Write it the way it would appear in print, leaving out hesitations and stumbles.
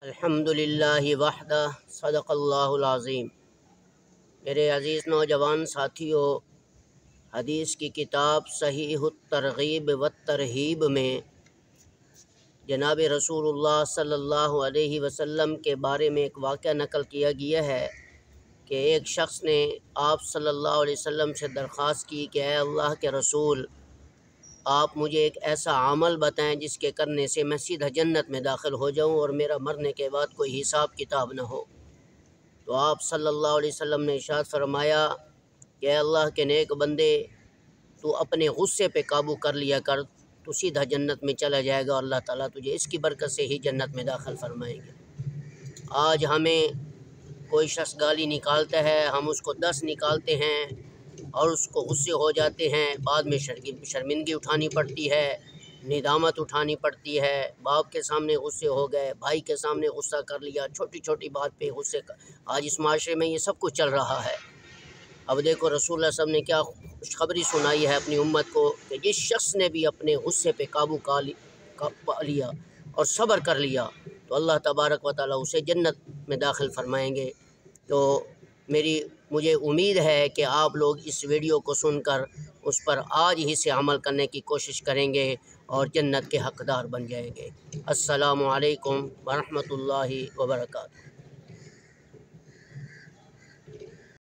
الحمدللہ وحدہ صدق اللہ العظیم۔ میرے عزیز نوجوان ساتھیوں، حدیث کی کتاب صحیح الترغیب والترہیب میں جناب رسول اللہ صلی اللہ علیہ وسلم کے بارے میں ایک واقعہ نقل کیا گیا ہے کہ ایک شخص نے آپ صلی اللہ علیہ وسلم سے درخواست کی کہ اے اللہ کے رسول، آپ مجھے ایک ایسا عمل بتائیں جس کے کرنے سے میں سیدھا جنت میں داخل ہو جاؤں اور میرا مرنے کے بعد کوئی حساب کتاب نہ ہو۔ تو آپ صلی اللہ علیہ وسلم نے ارشاد فرمایا کہ اے اللہ کے نیک بندے، تو اپنے غصے پہ قابو کر لیا کر، تو سیدھا جنت میں چلا جائے گا اور اللہ تعالیٰ تجھے اس کی برکت سے ہی جنت میں داخل فرمائیں گے۔ آج ہمیں کوئی شخص گالی نکالتا ہے، ہم اس کو 10 نکالتے ہیں اور اس کو غصے ہو جاتے ہیں، بعد میں شرمندگی اٹھانی پڑتی ہے، ندامت اٹھانی پڑتی ہے، باپ کے سامنے غصے ہو گئے، بھائی کے سامنے غصہ کر لیا، چھوٹی چھوٹی بات پہ غصے کا آج اس معاشرے میں یہ سب کچھ چل رہا ہے۔ اب دیکھو رسول اللہ صلی اللہ علیہ وسلم نے کیا خوشخبری سنائی ہے اپنی امت کو کہ جس شخص نے بھی اپنے غصے پہ قابو پا لیا اور صبر کر لیا تو اللہ تبارک و تعالیٰ اسے جنت میں داخل فرمائیں گے۔ تو مجھے امید ہے کہ آپ لوگ اس ویڈیو کو سن کر اس پر آج ہی سے عمل کرنے کی کوشش کریں گے اور جنت کے حقدار بن جائیں گے۔ السلام علیکم ورحمۃ اللہ وبرکاتہ۔